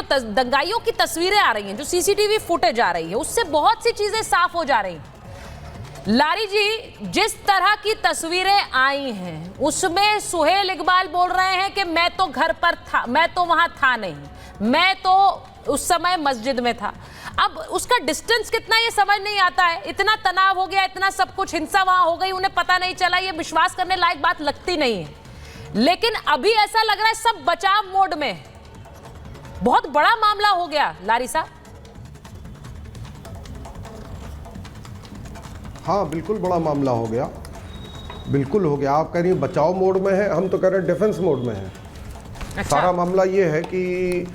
जो दंगाइयों की तस्वीरें आ रही हैं, जो सीसीटीवी फुटेज आ रही है, उससे बहुत सी चीजें साफ हो जा रही हैं। लारी जी, जिस तरह की तस्वीरें आई हैं उसमें सुहेल इकबाल बोल रहे हैं कि मैं तो घर पर था, मैं तो वहां था नहीं, मैं तो उस समय मस्जिद में था। अब उसका डिस्टेंस कितना ये समझ नहीं आता है। इतना तनाव हो गया, इतना सब कुछ, हिंसा वहां हो गई, उन्हें पता नहीं चला, ये विश्वास करने लायक बात लगती नहीं है। लेकिन अभी ऐसा लग रहा है सब बचाव मोड में। बहुत बड़ा मामला हो गया लारी साहब। हाँ, बिल्कुल बड़ा मामला हो गया, बिल्कुल हो गया। आप कह रही हैं बचाव मोड में है, हम तो कह रहे हैं डिफेंस मोड में है। अच्छा। सारा मामला ये है कि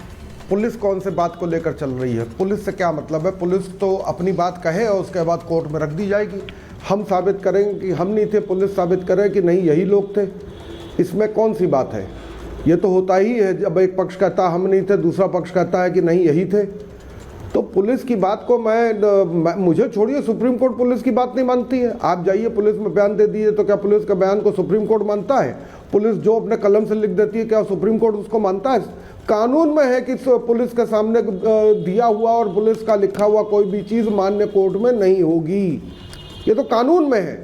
पुलिस कौन से बात को लेकर चल रही है। पुलिस से क्या मतलब है? पुलिस तो अपनी बात कहे और उसके बाद कोर्ट में रख दी जाएगी। हम साबित करेंगे कि हम नहीं थे, पुलिस साबित करे कि नहीं यही लोग थे। इसमें कौन सी बात है? ये तो होता ही है, जब एक पक्ष कहता हम नहीं थे, दूसरा पक्ष कहता है कि नहीं यही थे। तो पुलिस की बात को मुझे छोड़िए, सुप्रीम कोर्ट पुलिस की बात नहीं मानती है। आप जाइए पुलिस में बयान दे दीजिए, तो क्या पुलिस का बयान को सुप्रीम कोर्ट मानता है? पुलिस जो अपने कलम से लिख देती है, क्या सुप्रीम कोर्ट उसको मानता है? कानून में है कि पुलिस के सामने दिया हुआ और पुलिस का लिखा हुआ कोई भी चीज़ मान्य कोर्ट में नहीं होगी। ये तो कानून में है।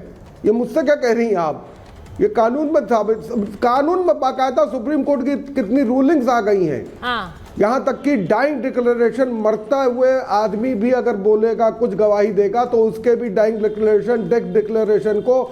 ये मुझसे क्या कह रही हैं आप? ये कानून में कानून में बाकायदा सुप्रीम कोर्ट की कितनी रूलिंग्स आ गई हैं। हाँ। यहाँ तक कि डाइंग डिक्लेरेशन, मरता हुए आदमी भी अगर बोलेगा, कुछ गवाही देगा, तो उसके भी डाइंग डिक्लेरेशन, डेथ डिक्लेरेशन को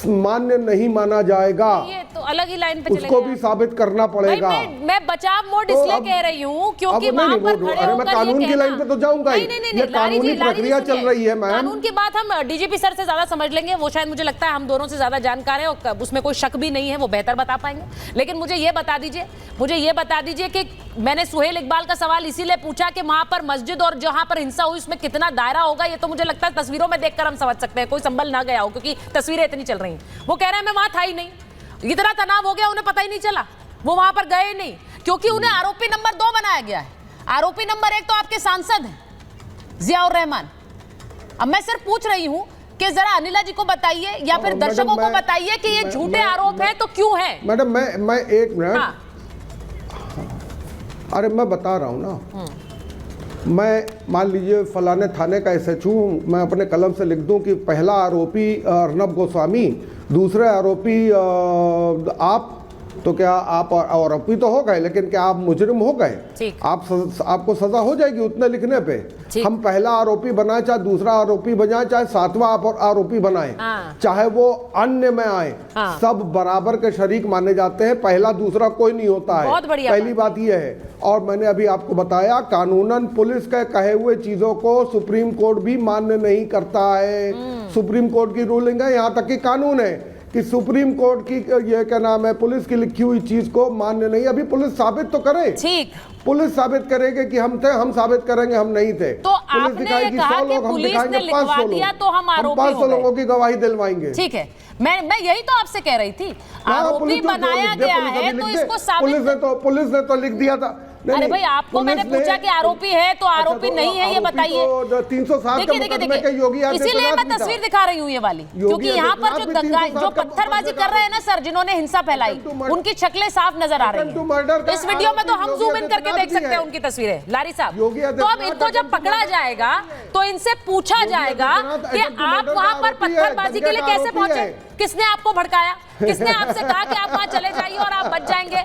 मान्य नहीं माना जाएगा। ये तो अलग ही लाइन पे उसको भी साबित करना पड़ेगा। मैं बचाव मोड इसलिए कह रही हूँ क्योंकि वहां पर खड़े होकर मैं कानून की लाइन पे तो जाऊंगा ही। ये कानूनी प्रक्रिया चल रही है मैम। कानून की बात हम डीजीपी सर से ज्यादा समझ लेंगे, वो शायद मुझे लगता है हम दोनों से ज्यादा जानकार हैं और उसमें कोई शक भी नहीं है, वो बेहतर बता पाएंगे। लेकिन मुझे ये बता दीजिए कि मैंने सुहेल इकबाल का सवाल इसीलिए पूछा कि वहां पर मस्जिद और जहां पर हिंसा हुई उसमें कितना दायरा होगा। ये तो मुझे लगता है तस्वीरों में देखकर हम समझ सकते हैं, कोई संभल ना गया हो क्योंकि तस्वीरें इतनी चल रही हैं। वो कह रहे हैं मैं वहां था ही नहीं, इतना तनाव हो गया उन्हें पता ही नहीं चला, वो वहां पर गए नहीं, क्योंकि उन्हें आरोपी नंबर 2 बनाया गया है। आरोपी नंबर 1 तो आपके सांसद हैं जियाउर रहमान। अब मैं सिर्फ पूछ रही हूं कि जरा अनिला जी को बताइए या फिर दर्शकों को बताइए कि ये झूठे आरोप हैं तो क्यों हैं? मैडम मैं एक मिनट, अरे मैं बता रहा हूं ना, मैं मान लीजिए फलाने थाने का SHO हूँ, मैं अपने कलम से लिख दूं कि पहला आरोपी अर्नब गोस्वामी, दूसरे आरोपी आप, तो क्या आप आरोपी तो हो गए, लेकिन क्या आप मुजरिम हो गए? आपको सजा हो जाएगी उतने लिखने पे। हम पहला आरोपी बनाए, चाहे दूसरा आरोपी बनाए, चाहे 7वां आरोपी बनाए, चाहे वो अन्य में आए, सब बराबर के शरीक माने जाते हैं। पहला दूसरा कोई नहीं होता है, पहली बात यह है। और मैंने अभी आपको बताया, कानूनन पुलिस के कहे हुए चीजों को सुप्रीम कोर्ट भी मान्य नहीं करता है। सुप्रीम कोर्ट की रूलिंग है, यहाँ तक कि कानून है कि सुप्रीम कोर्ट की ये क्या नाम है, पुलिस की लिखी हुई चीज को मान्य नहीं। अभी पुलिस साबित तो करे, ठीक, पुलिस साबित करेगी कि हम थे, हम साबित करेंगे हम नहीं थे। तो पुलिस दिखाएगी 100 लोग, हम दिखाएंगे 500 लोग, तो हम 500 लोगों की गवाही दिलवाएंगे। ठीक है, मैं यही तो आपसे कह रही थी, आरोपी बनाया गया है तो इसको साबित। पुलिस ने तो लिख दिया था। अरे भाई, आपको मैंने पूछा कि आरोपी है तो आरोपी नहीं है, ये बताइए। 307 के मुकदमे के योगी आदित्यनाथ, इसीलिए मैं तस्वीर दिखा रही हूँ ये वाली, क्योंकि यहाँ पर जो पत्थरबाजी कर रहे हैं ना सर, जिन्होंने हिंसा फैलाई, उनकी शक्लें साफ नजर आ रही हैं। इस वीडियो में तो हम जूम इन करके देख सकते हैं उनकी तस्वीरें। लारी साहब, तो अब इनको जब पकड़ा जाएगा तो इनसे पूछा जाएगा कि आप वहां पर पत्थरबाजी के लिए कैसे पहुंचे, किसने आपको भड़काया, किसने आपसे कहा कि आप वहां चले जाइए और आप बच जाएंगे,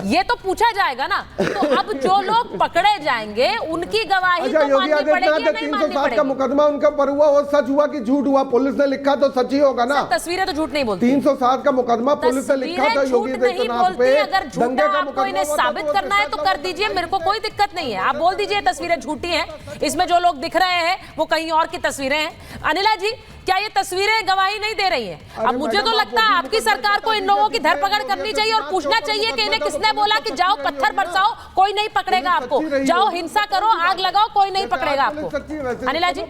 ये तो पूछा जाएगा ना। तो अब जो लोग पकड़े जाएंगे उनकी गवाही तो माननी पड़ेगी या नहीं माननी पड़ेगी? का मुकदमा उनका पर हुआ, वो सच हुआ कि झूठ हुआ? पुलिस ने लिखा तो सच ही होगा ना। तस्वीरें तो झूठ नहीं बोलती। 307 का मुकदमा पुलिस ने लिखा था योगी आदित्यनाथ पे। अगर झूठा आपको इन्हें साबित करना है तो कर दीजिए, मेरे को कोई दिक्कत नहीं है। आप बोल दीजिए तस्वीरें झूठी हैं, इसमें जो लोग दिख रहे हैं वो कहीं और की तस्वीरें हैं। अनिला जी, क्या ये तस्वीरें गवाही नहीं दे रही हैं? अब मुझे तो लगता है आपकी सरकार को इन लोगों की धरपकड़ करनी चाहिए और पूछना चाहिए कि इन्हें किसने बोला कि जाओ पत्थर बरसाओ, कोई नहीं पकड़ेगा आपको, जाओ हिंसा करो, आग लगाओ, कोई नहीं पकड़ेगा आपको। अनिला जी,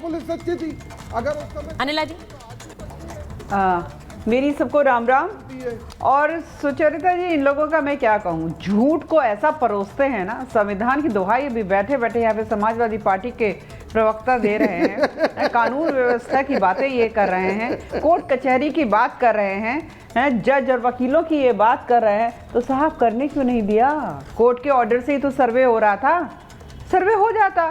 अनिला जी, मेरी सबको राम राम। और सुचरिता जी, इन लोगों का मैं क्या कहूँ, झूठ को ऐसा परोसते हैं ना, संविधान की दोहाई अभी बैठे बैठे यहाँ पे समाजवादी पार्टी के प्रवक्ता दे रहे हैं, कानून व्यवस्था की बातें ये कर रहे हैं, कोर्ट कचहरी की बात कर रहे हैं, जज और वकीलों की ये बात कर रहे हैं। तो साहब करने क्यों नहीं दिया? कोर्ट के ऑर्डर से ही तो सर्वे हो रहा था, सर्वे हो जाता,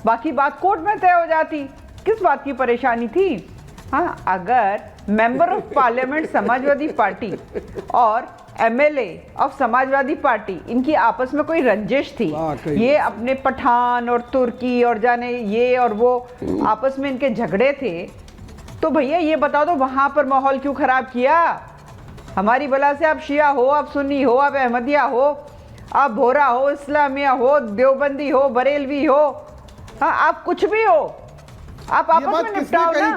बाकी बात कोर्ट में तय हो जाती। किस बात की परेशानी थी? हाँ, अगर member of parliament Samajwadi party और एमएलए ऑफ समाजवादी पार्टी इनकी आपस में कोई रंजिश थी, ये अपने पठान और तुर्की और जाने ये और वो आपस में इनके झगड़े थे, तो भैया ये बता दो वहां पर माहौल क्यों खराब किया? हमारी बला से आप शिया हो, आप सुन्नी हो, आप अहमदिया हो, आप बोहरा हो, इस्लामिया हो, देवबंदी हो, बरेलवी हो, हाँ आप कुछ भी हो, आप आपस में निपटाओ ना,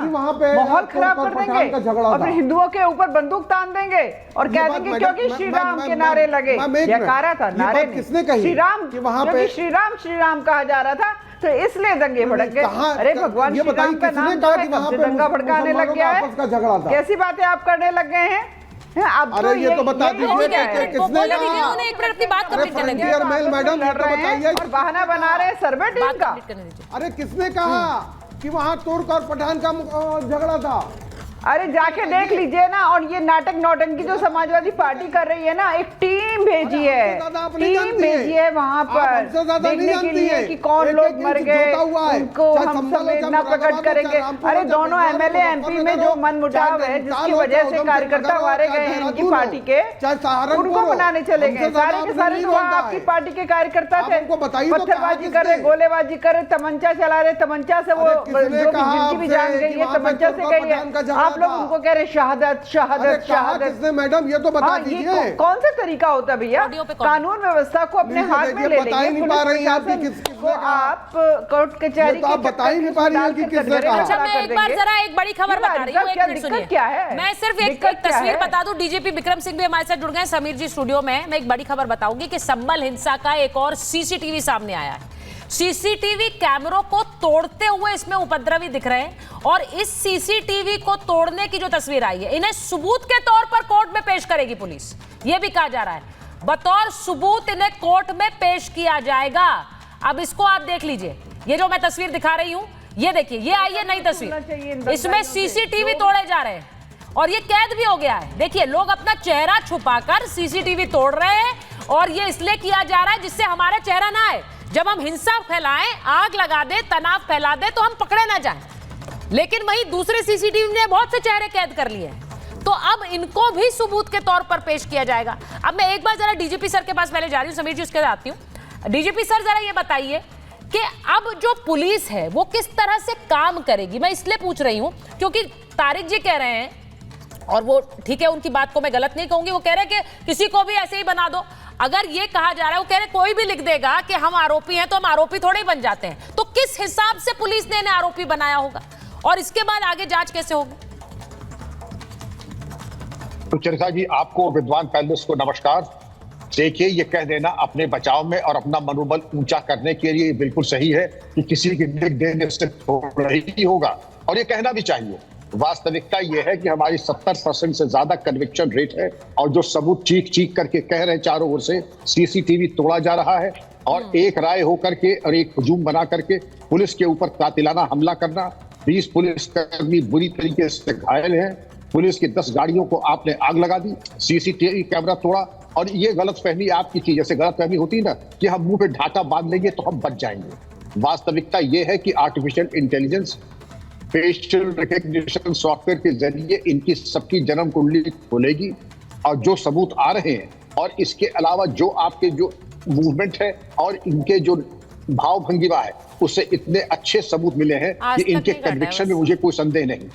माहौल खराब कर देंगे और फिर हिंदुओं के ऊपर बंदूक तान देंगे और कह देंगे क्योंकि श्री राम के नारे लगे। जयकारा था, नारे नहीं, श्री राम, क्योंकि श्री राम श्री राम कहा जा रहा था तो इसलिए दंगे भड़क गए। अरे भगवान श्री राम का नाम दंगा भड़काने लग गया है, कैसी बातें आप करने लग गए हैं? आप अरे ये तो बता दीजिए किसने एक मिनट की बात कंप्लीट करने दीजिए। मैडम ये तो बताइए, और बहाना बना रहे हैं सर्वे टीम का। अरे किसने कहा कि वहां तुर्क और पठान का झगड़ा था? अरे जाके देख लीजिए ना। और ये नाटक नौटंकी जो समाजवादी पार्टी कर रही है ना, एक टीम भेजी है, टीम भेजी है वहां पर देखने के लिए कि कौन लोग मर गए, उनको हम संवेदना प्रकट करेंगे। अरे दोनों एमएलए एमपी में जो मनमुटाव है, जिसकी वजह से कार्यकर्ता मारे गए हैं इनकी पार्टी के, उनको मनाने चले गए। सारे के सारे तो आपकी पार्टी के कार्यकर्ता थे, पत्थरबाजी कर रहे, गोलेबाजी कर रहे, तमंचा चला रहे, तमंचा से वो जिनकी भी जान गई है तमंचा से गई है। आप लोग उनको कह रहे शहादत शहादत शहादत। मैडम ये तो बता दीजिए कौन सा तरीका होता है भैया? कानून व्यवस्था को अपने हाथ में ले लेंगे, पुलिस प्रशासन को आप कोर्ट कचहरी के बता ही नहीं पा रही है कि किसने कहा। अच्छा, मैं एक बार जरा एक बड़ी खबर बता रही हूँ, एक मिनट सुनिए। क्या है? मैं सिर्फ एक तस्वीर बता दूं। डीजीपी विक्रम सिंह भी हमारे साथ जुड़ गए, समीर जी स्टूडियो में। मैं एक बड़ी खबर बताऊंगी कि संभल हिंसा का एक और सीसीटीवी सामने आया है। सीसीटीवी कैमरों को तोड़ते हुए इसमें उपद्रवी दिख रहे हैं और इस सीसीटीवी को तोड़ने की जो तस्वीर आई है, इन्हें सबूत के तौर पर कोर्ट में पेश करेगी पुलिस, यह भी कहा जा रहा है। बतौर सबूत इन्हें कोर्ट में पेश किया जाएगा। अब इसको आप देख लीजिए, ये जो मैं तस्वीर दिखा रही हूं, ये देखिए, ये आई है नई तस्वीर, इसमें सीसीटीवी तोड़े जा रहे हैं और ये कैद भी हो गया है। देखिए, लोग अपना चेहरा छुपाकर सीसीटीवी तोड़ रहे हैं और ये इसलिए किया जा रहा है जिससे हमारा चेहरा ना आए। जब हम हिंसा फैलाएं, आग लगा दे, तनाव फैला दे तो हम पकड़े ना जाएं। लेकिन वहीं दूसरे सीसीटीवी ने बहुत से चेहरे कैद कर लिए हैं, तो अब इनको भी सबूत के तौर पर पेश किया जाएगा। अब मैं एक बार जरा डीजीपी सर के पास पहले जा रही हूं, समीर जी उसके आती हूं। डीजीपी सर जरा ये बताइए कि अब जो पुलिस है वो किस तरह से काम करेगी। मैं इसलिए पूछ रही हूं क्योंकि तारिक जी कह रहे हैं, और वो ठीक है, उनकी बात को मैं गलत नहीं कहूंगी, वो कह रहे हैं कि किसी को भी ऐसे ही बना दो। अगर ये कहा जा रहा है, वो कह रहे कोई भी लिख देगा कि हम आरोपी हैं तो हम आरोपी थोड़े ही बन जाते हैं, तो किस हिसाब से पुलिस ने इन्हें आरोपी बनाया होगा और इसके बाद आगे जांच कैसे होगी? सुचरिता जी, आपको विद्वान पैनलिस्ट को नमस्कार। देखिए, ये कह देना अपने बचाव में और अपना मनोबल ऊंचा करने के लिए बिल्कुल सही है कि किसी की लिख देने से थोड़ा ही होगा, और ये कहना भी चाहिए। वास्तविकता यह है कि हमारी 70% से ज्यादा कन्विक्शन रेट है और जो सबूत चीख चीख करके कह रहे हैं चारों ओर से, सीसीटीवी तोड़ा जा रहा है और एक राय होकर के और एक हुजूम बना करके पुलिस के ऊपर कातिलाना हमला करना। 20 पुलिसकर्मी बुरी तरीके से घायल हैं, पुलिस की 10 गाड़ियों को आपने आग लगा दी, सीसीटीवी कैमरा तोड़ा। और ये गलतफहमी आपकी थी, जैसे गलतफहमी होती ना कि हम मुंह पे ढाका बांध लेंगे तो हम बच जाएंगे। वास्तविकता यह है कि artificial intelligence facial recognition software के जरिए इनकी सबकी जन्म कुंडली खोलेगी और जो सबूत आ रहे हैं, और इसके अलावा जो आपके जो मूवमेंट है और इनके जो भाव भंगिमा है, उससे इतने अच्छे सबूत मिले हैं कि इनके कन्विक्शन में मुझे कोई संदेह नहीं।